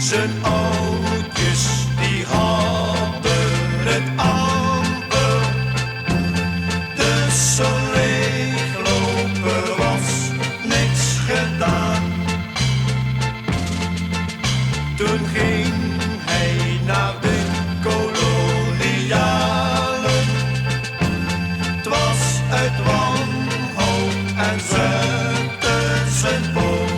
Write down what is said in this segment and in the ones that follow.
Zijn oudjes die hadden het amper, dus zo'n leegloper was niks gedaan. Toen ging hij naar de kolonialen, 't was uit wanhoop en zette zijn poot.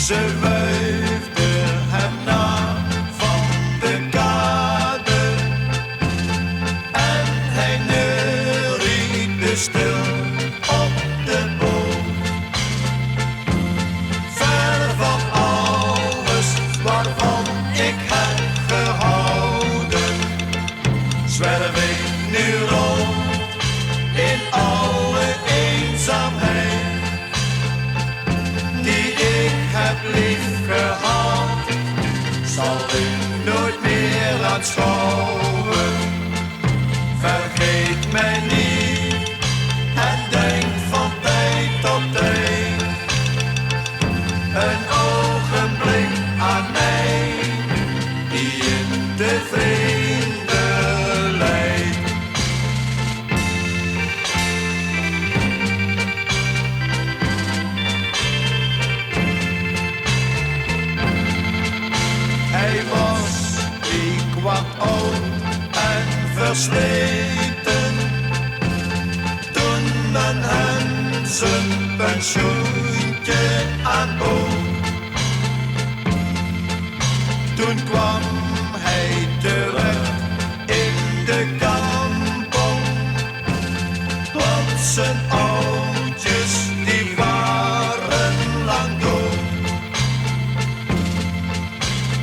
Ze wuifde hem na van de kade en hij neuriede stil op de boot. Ver van alles waarvan ik heb gehouden, zwerf ik nu rond in alle eenzaamheid die ik heb lief gehad, zal ik nooit meer aanschouwen. Vergeet mij niet en denk van tijd tot tijd een ogenblik aan mij, die in de vreemde leidt. Hij was 3/4 oud en versleten toen men hem zijn pensioentje aanbood. Toen kwam hij terug in de kampong, want zijn oudjes die waren lang dood.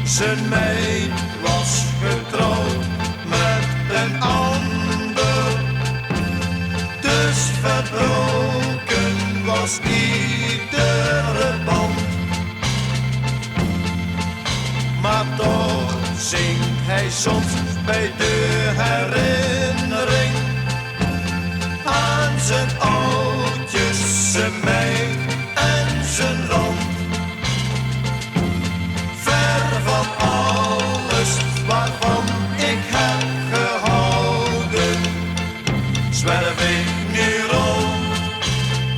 Zijn meid was getrouwd met een ander, dus verbroken was iedere band. Maar toch zingt hij soms bij de herinnering aan zijn oudjes, zijn meid en zijn land. Waarvan ik heb gehouden, zwerf ik nu rond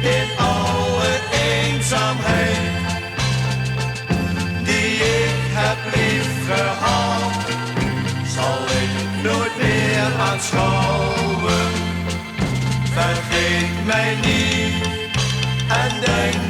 in alle eenzaamheid die ik heb lief gehad, zal ik nooit meer aanschouwen. Vergeet mij niet en denk